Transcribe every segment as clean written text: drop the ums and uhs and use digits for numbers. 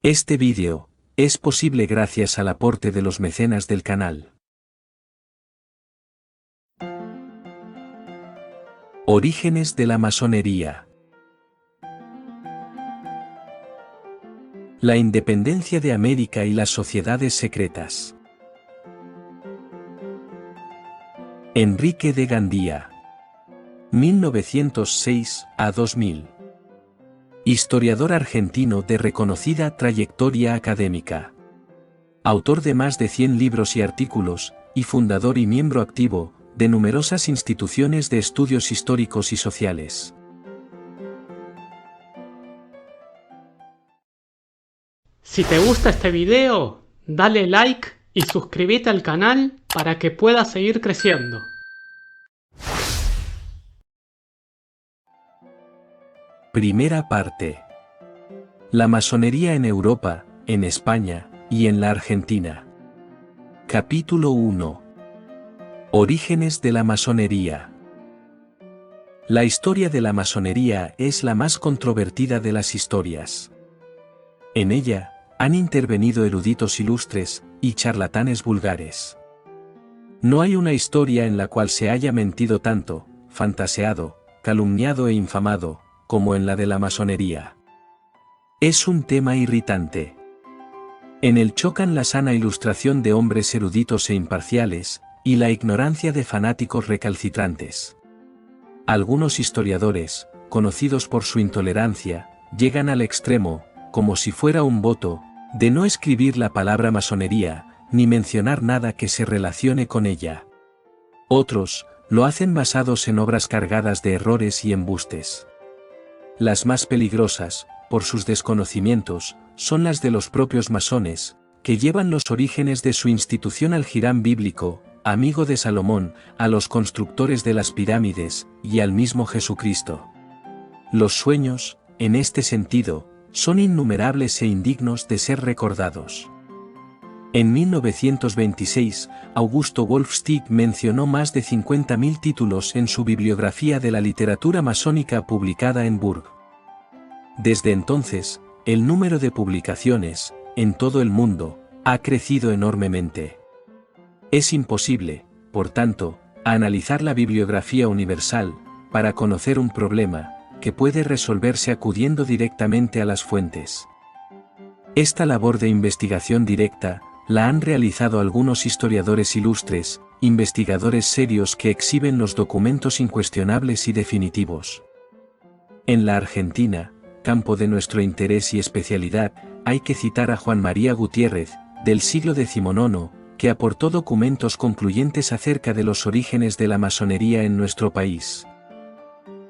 Este vídeo es posible gracias al aporte de los mecenas del canal. Orígenes de la masonería. La independencia de América y las sociedades secretas. Enrique de Gandía. 1906 a 2000. Historiador argentino de reconocida trayectoria académica. Autor de más de 100 libros y artículos, y fundador y miembro activo de numerosas instituciones de estudios históricos y sociales. Si te gusta este video, dale like y suscríbete al canal para que puedas seguir creciendo. Primera parte. La masonería en Europa, en España y en la Argentina. Capítulo 1. Orígenes de la masonería. La historia de la masonería es la más controvertida de las historias. En ella, han intervenido eruditos ilustres y charlatanes vulgares. No hay una historia en la cual se haya mentido tanto, fantaseado, calumniado e infamado, como en la de la masonería. Es un tema irritante. En él chocan la sana ilustración de hombres eruditos e imparciales, y la ignorancia de fanáticos recalcitrantes. Algunos historiadores, conocidos por su intolerancia, llegan al extremo, como si fuera un voto, de no escribir la palabra masonería, ni mencionar nada que se relacione con ella. Otros, lo hacen basados en obras cargadas de errores y embustes. Las más peligrosas, por sus desconocimientos, son las de los propios masones, que llevan los orígenes de su institución al Hirán bíblico, amigo de Salomón, a los constructores de las pirámides, y al mismo Jesucristo. Los sueños, en este sentido, son innumerables e indignos de ser recordados. En 1926, Augusto Wolfstig mencionó más de 50.000 títulos en su bibliografía de la literatura masónica publicada en Burg. Desde entonces, el número de publicaciones, en todo el mundo, ha crecido enormemente. Es imposible, por tanto, analizar la bibliografía universal, para conocer un problema, que puede resolverse acudiendo directamente a las fuentes. Esta labor de investigación directa, la han realizado algunos historiadores ilustres, investigadores serios que exhiben los documentos incuestionables y definitivos. En la Argentina, campo de nuestro interés y especialidad, hay que citar a Juan María Gutiérrez, del siglo XIX, que aportó documentos concluyentes acerca de los orígenes de la masonería en nuestro país.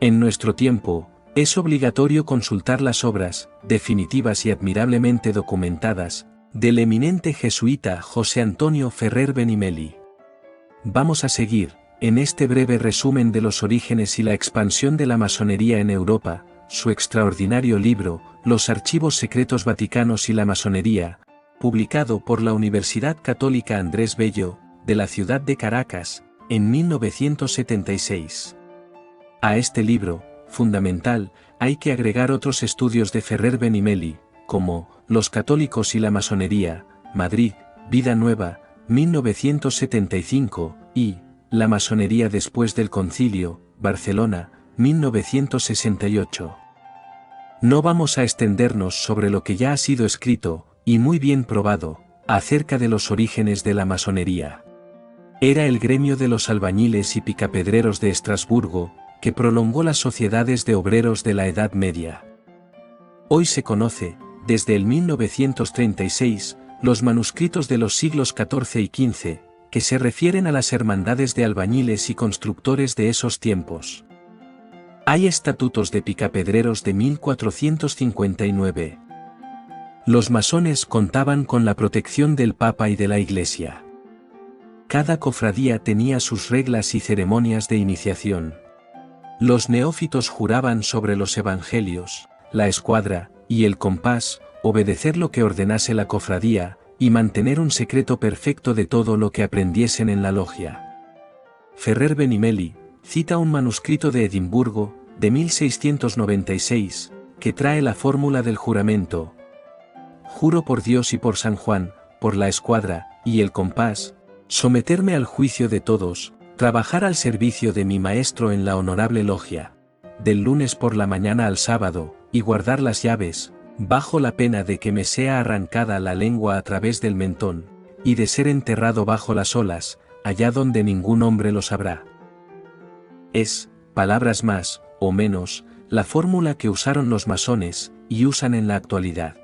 En nuestro tiempo, es obligatorio consultar las obras, definitivas y admirablemente documentadas, del eminente jesuita José Antonio Ferrer Benimeli. Vamos a seguir, en este breve resumen de los orígenes y la expansión de la masonería en Europa, su extraordinario libro, Los Archivos Secretos Vaticanos y la Masonería, publicado por la Universidad Católica Andrés Bello, de la ciudad de Caracas, en 1976. A este libro, fundamental, hay que agregar otros estudios de Ferrer Benimeli, como Los Católicos y la Masonería, Madrid, Vida Nueva, 1975, y La Masonería después del Concilio, Barcelona, 1968. No vamos a extendernos sobre lo que ya ha sido escrito, y muy bien probado, acerca de los orígenes de la masonería. Era el gremio de los albañiles y picapedreros de Estrasburgo, que prolongó las sociedades de obreros de la Edad Media. Hoy se conoce, desde el 1936, los manuscritos de los siglos XIV y XV, que se refieren a las hermandades de albañiles y constructores de esos tiempos. Hay estatutos de picapedreros de 1459. Los masones contaban con la protección del Papa y de la Iglesia. Cada cofradía tenía sus reglas y ceremonias de iniciación. Los neófitos juraban sobre los evangelios, la escuadra y el compás, obedecer lo que ordenase la cofradía, y mantener un secreto perfecto de todo lo que aprendiesen en la logia. Ferrer Benimeli cita un manuscrito de Edimburgo, de 1696, que trae la fórmula del juramento. juro por Dios y por San Juan, por la escuadra, y el compás, someterme al juicio de todos, trabajar al servicio de mi maestro en la honorable logia, del lunes por la mañana al sábado, y guardar las llaves, bajo la pena de que me sea arrancada la lengua a través del mentón, y de ser enterrado bajo las olas, allá donde ningún hombre lo sabrá. Es, palabras más, o menos, la fórmula que usaron los masones, y usan en la actualidad.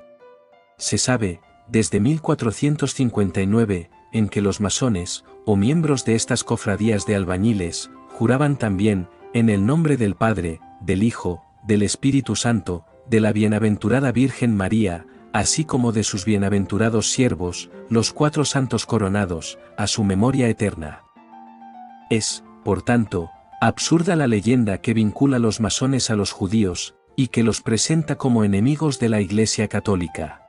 Se sabe, desde 1459, en que los masones, o miembros de estas cofradías de albañiles, juraban también, en el nombre del Padre, del Hijo, del Espíritu Santo, de la bienaventurada Virgen María, así como de sus bienaventurados siervos, los 4 santos coronados, a su memoria eterna. Es, por tanto, absurda la leyenda que vincula a los masones a los judíos, y que los presenta como enemigos de la Iglesia Católica.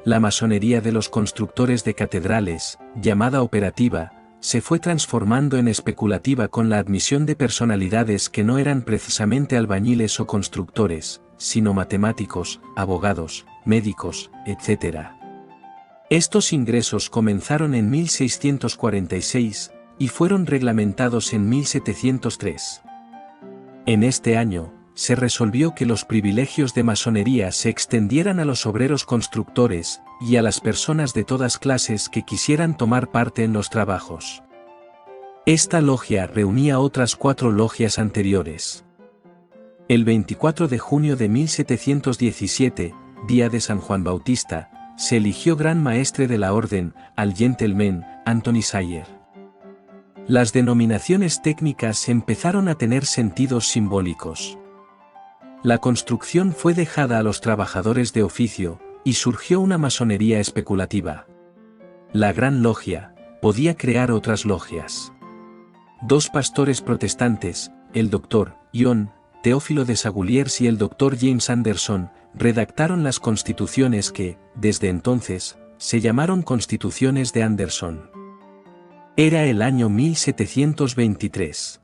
La masonería de los constructores de catedrales, llamada operativa, se fue transformando en especulativa con la admisión de personalidades que no eran precisamente albañiles o constructores, sino matemáticos, abogados, médicos, etc. Estos ingresos comenzaron en 1646, y fueron reglamentados en 1703. En este año, se resolvió que los privilegios de masonería se extendieran a los obreros constructores, y a las personas de todas clases que quisieran tomar parte en los trabajos. Esta logia reunía otras 4 logias anteriores. El 24 de junio de 1717, día de San Juan Bautista, se eligió gran maestre de la orden, al gentleman, Anthony Sayer. Las denominaciones técnicas empezaron a tener sentidos simbólicos. La construcción fue dejada a los trabajadores de oficio, y surgió una masonería especulativa. La Gran Logia podía crear otras logias. 2 pastores protestantes, el Dr. John Teófilo de Saguliers y el Dr. James Anderson, redactaron las constituciones que, desde entonces, se llamaron Constituciones de Anderson. Era el año 1723.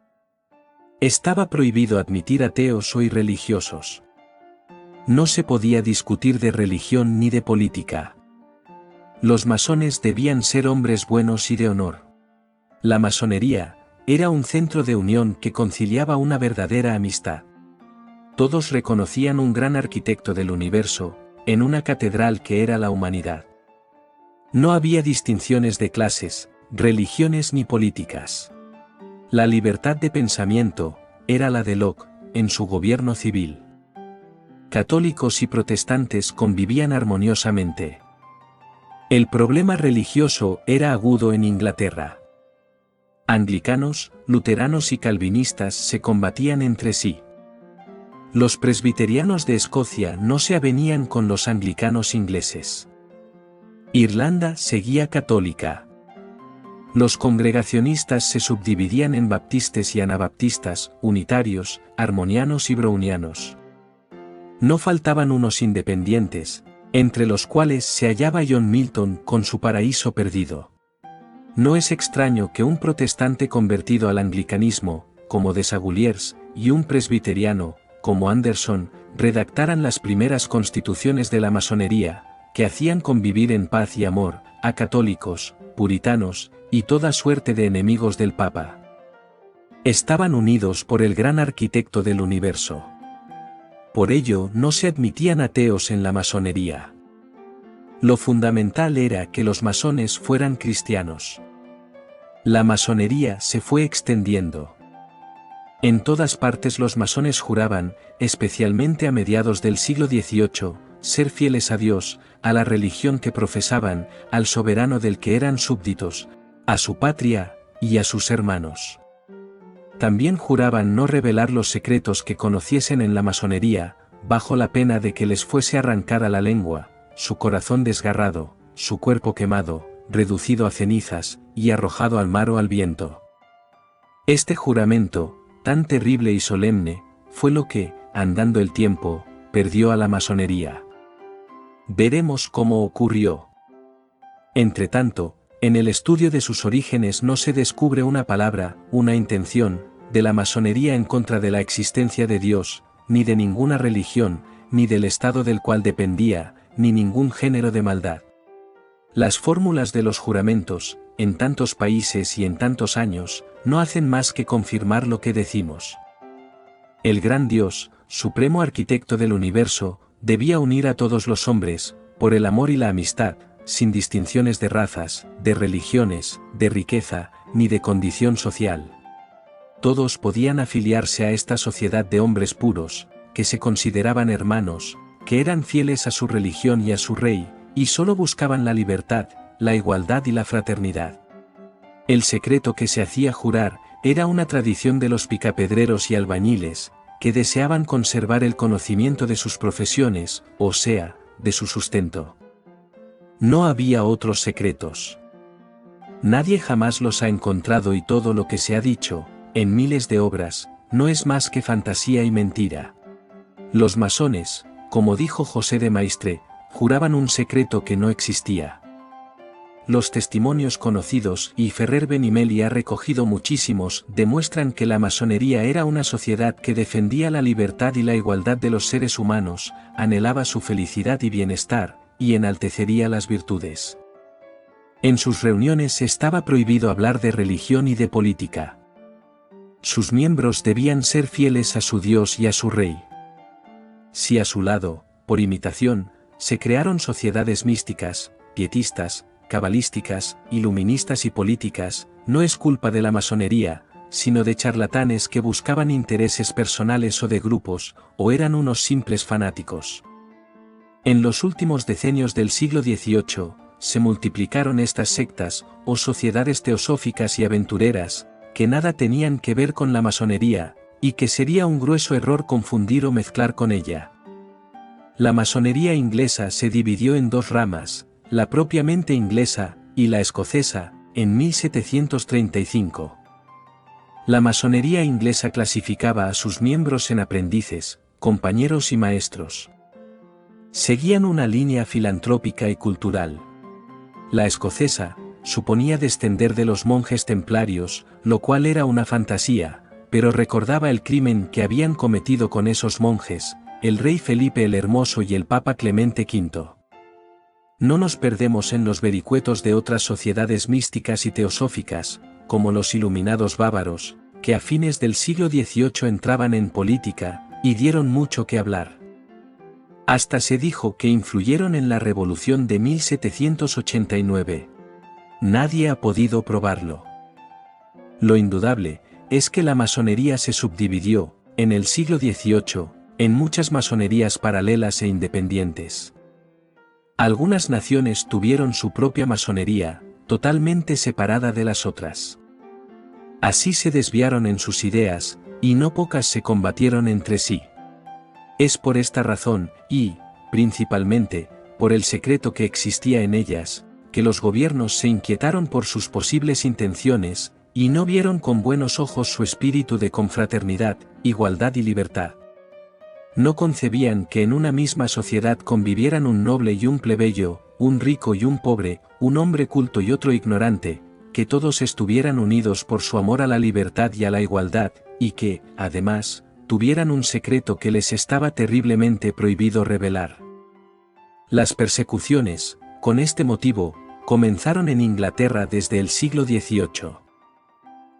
Estaba prohibido admitir ateos o irreligiosos. No se podía discutir de religión ni de política. Los masones debían ser hombres buenos y de honor. La masonería era un centro de unión que conciliaba una verdadera amistad. Todos reconocían un gran arquitecto del universo, en una catedral que era la humanidad. No había distinciones de clases, religiones ni políticas. La libertad de pensamiento era la de Locke, en su gobierno civil. Católicos y protestantes convivían armoniosamente. El problema religioso era agudo en Inglaterra. Anglicanos, luteranos y calvinistas se combatían entre sí. Los presbiterianos de Escocia no se avenían con los anglicanos ingleses. Irlanda seguía católica. Los congregacionistas se subdividían en baptistas y anabaptistas, unitarios, armonianos y brownianos. No faltaban unos independientes, entre los cuales se hallaba John Milton con su Paraíso Perdido. No es extraño que un protestante convertido al anglicanismo, como de Saguliers, y un presbiteriano, como Anderson, redactaran las primeras constituciones de la masonería, que hacían convivir en paz y amor a católicos, puritanos, y toda suerte de enemigos del Papa. Estaban unidos por el gran arquitecto del universo. Por ello no se admitían ateos en la masonería. Lo fundamental era que los masones fueran cristianos. La masonería se fue extendiendo. En todas partes los masones juraban, especialmente a mediados del siglo XVIII, ser fieles a Dios, a la religión que profesaban, al soberano del que eran súbditos, a su patria, y a sus hermanos. También juraban no revelar los secretos que conociesen en la masonería, bajo la pena de que les fuese arrancada la lengua, su corazón desgarrado, su cuerpo quemado, reducido a cenizas, y arrojado al mar o al viento. Este juramento, tan terrible y solemne, fue lo que, andando el tiempo, perdió a la masonería. Veremos cómo ocurrió. Entretanto, en el estudio de sus orígenes no se descubre una palabra, una intención, de la masonería en contra de la existencia de Dios, ni de ninguna religión, ni del estado del cual dependía, ni ningún género de maldad. Las fórmulas de los juramentos, en tantos países y en tantos años, no hacen más que confirmar lo que decimos. El gran Dios, supremo arquitecto del universo, debía unir a todos los hombres, por el amor y la amistad, sin distinciones de razas, de religiones, de riqueza, ni de condición social. Todos podían afiliarse a esta sociedad de hombres puros, que se consideraban hermanos, que eran fieles a su religión y a su rey, y solo buscaban la libertad, la igualdad y la fraternidad. El secreto que se hacía jurar era una tradición de los picapedreros y albañiles, que deseaban conservar el conocimiento de sus profesiones, o sea, de su sustento. No había otros secretos. Nadie jamás los ha encontrado y todo lo que se ha dicho, en miles de obras, no es más que fantasía y mentira. Los masones, como dijo José de Maistre, juraban un secreto que no existía. Los testimonios conocidos, y Ferrer Benimeli ha recogido muchísimos, demuestran que la masonería era una sociedad que defendía la libertad y la igualdad de los seres humanos, anhelaba su felicidad y bienestar, y enaltecería las virtudes. En sus reuniones estaba prohibido hablar de religión y de política. Sus miembros debían ser fieles a su Dios y a su Rey. Si a su lado, por imitación, se crearon sociedades místicas, pietistas, cabalísticas, iluministas y políticas, no es culpa de la masonería, sino de charlatanes que buscaban intereses personales o de grupos, o eran unos simples fanáticos. En los últimos decenios del siglo XVIII, se multiplicaron estas sectas, o sociedades teosóficas y aventureras, que nada tenían que ver con la masonería, y que sería un grueso error confundir o mezclar con ella. La masonería inglesa se dividió en dos ramas, la propiamente inglesa, y la escocesa, en 1735. La masonería inglesa clasificaba a sus miembros en aprendices, compañeros y maestros. Seguían una línea filantrópica y cultural. La escocesa, suponía descender de los monjes templarios, lo cual era una fantasía, pero recordaba el crimen que habían cometido con esos monjes, el rey Felipe el Hermoso y el Papa Clemente V. No nos perdemos en los vericuetos de otras sociedades místicas y teosóficas, como los iluminados bávaros, que a fines del siglo XVIII entraban en política, y dieron mucho que hablar. Hasta se dijo que influyeron en la Revolución de 1789. Nadie ha podido probarlo. Lo indudable, es que la masonería se subdividió, en el siglo XVIII, en muchas masonerías paralelas e independientes. Algunas naciones tuvieron su propia masonería, totalmente separada de las otras. Así se desviaron en sus ideas, y no pocas se combatieron entre sí. Es por esta razón, y, principalmente, por el secreto que existía en ellas, que los gobiernos se inquietaron por sus posibles intenciones, y no vieron con buenos ojos su espíritu de confraternidad, igualdad y libertad. No concebían que en una misma sociedad convivieran un noble y un plebeyo, un rico y un pobre, un hombre culto y otro ignorante, que todos estuvieran unidos por su amor a la libertad y a la igualdad, y que, además, tuvieran un secreto que les estaba terriblemente prohibido revelar. Las persecuciones, con este motivo, comenzaron en Inglaterra desde el siglo XVIII.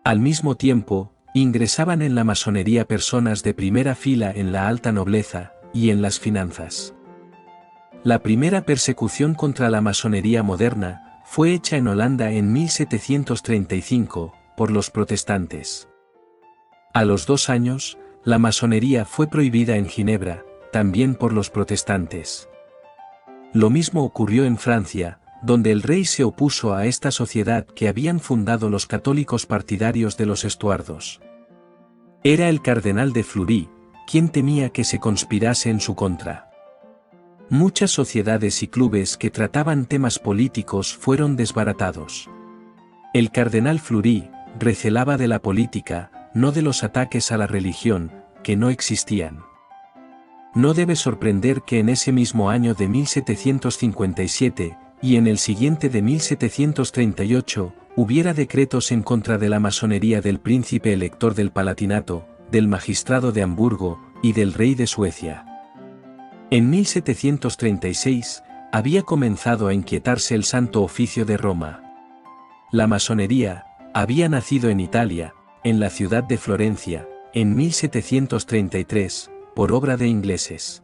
Al mismo tiempo, ingresaban en la masonería personas de primera fila en la alta nobleza, y en las finanzas. La primera persecución contra la masonería moderna, fue hecha en Holanda en 1735, por los protestantes. A los 2 años, la masonería fue prohibida en Ginebra, también por los protestantes. Lo mismo ocurrió en Francia, donde el rey se opuso a esta sociedad que habían fundado los católicos partidarios de los Estuardos. Era el cardenal de Fleury, quien temía que se conspirase en su contra. Muchas sociedades y clubes que trataban temas políticos fueron desbaratados. El cardenal Fleury recelaba de la política, no de los ataques a la religión, que no existían. No debe sorprender que en ese mismo año de 1757, y en el siguiente de 1738, hubiera decretos en contra de la masonería del príncipe elector del Palatinato, del magistrado de Hamburgo, y del rey de Suecia. En 1736, había comenzado a inquietarse el Santo Oficio de Roma. La masonería había nacido en Italia, en la ciudad de Florencia, en 1733, por obra de ingleses.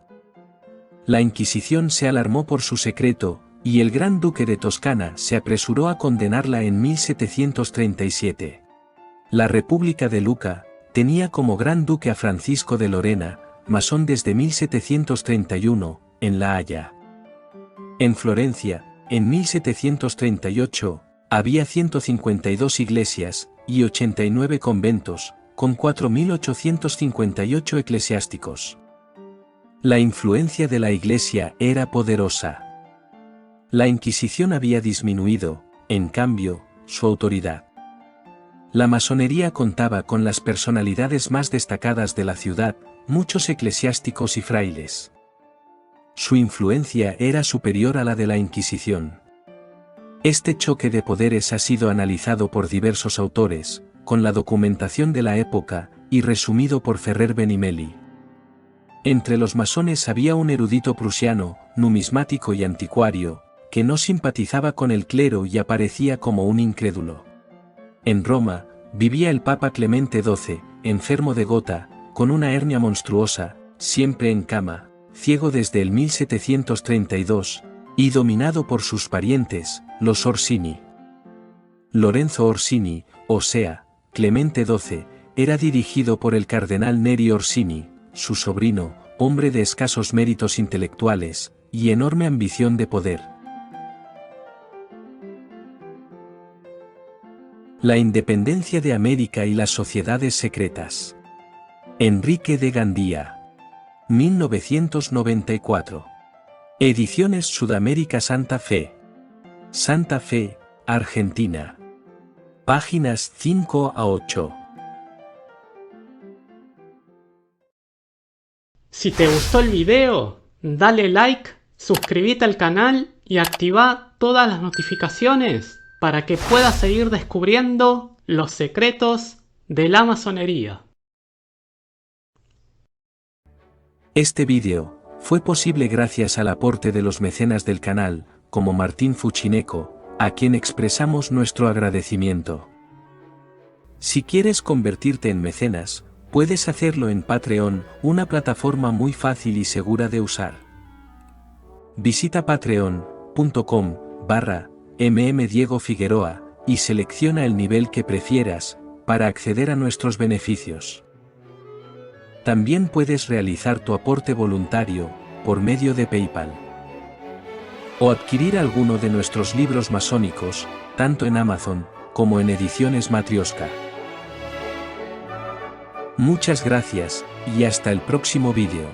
La Inquisición se alarmó por su secreto, y el Gran Duque de Toscana se apresuró a condenarla en 1737. La República de Lucca tenía como Gran Duque a Francisco de Lorena, masón desde 1731, en La Haya. En Florencia, en 1738, había 152 iglesias y 89 conventos, con 4.858 eclesiásticos. La influencia de la Iglesia era poderosa. La Inquisición había disminuido, en cambio, su autoridad. La masonería contaba con las personalidades más destacadas de la ciudad, muchos eclesiásticos y frailes. Su influencia era superior a la de la Inquisición. Este choque de poderes ha sido analizado por diversos autores, con la documentación de la época, y resumido por Ferrer Benimeli. Entre los masones había un erudito prusiano, numismático y anticuario, que no simpatizaba con el clero y aparecía como un incrédulo. En Roma, vivía el Papa Clemente XII, enfermo de gota, con una hernia monstruosa, siempre en cama, ciego desde el 1732, y dominado por sus parientes, los Orsini. Lorenzo Orsini, o sea, Clemente XII, era dirigido por el cardenal Neri Orsini, su sobrino, hombre de escasos méritos intelectuales, y enorme ambición de poder. La independencia de América y las sociedades secretas. Enrique de Gandía. 1994. Ediciones Sudamérica Santa Fe. Santa Fe, Argentina. Páginas 5 a 8. Si te gustó el video, dale like, suscríbete al canal y activa todas las notificaciones para que puedas seguir descubriendo los secretos de la masonería. Este vídeo fue posible gracias al aporte de los mecenas del canal, como Martín Fuchineco, a quien expresamos nuestro agradecimiento. Si quieres convertirte en mecenas, puedes hacerlo en Patreon, una plataforma muy fácil y segura de usar. Visita patreon.com/MMDiegoFigueroa y selecciona el nivel que prefieras para acceder a nuestros beneficios. También puedes realizar tu aporte voluntario por medio de PayPal. O adquirir alguno de nuestros libros masónicos, tanto en Amazon como en Ediciones Matrioska. Muchas gracias, y hasta el próximo vídeo.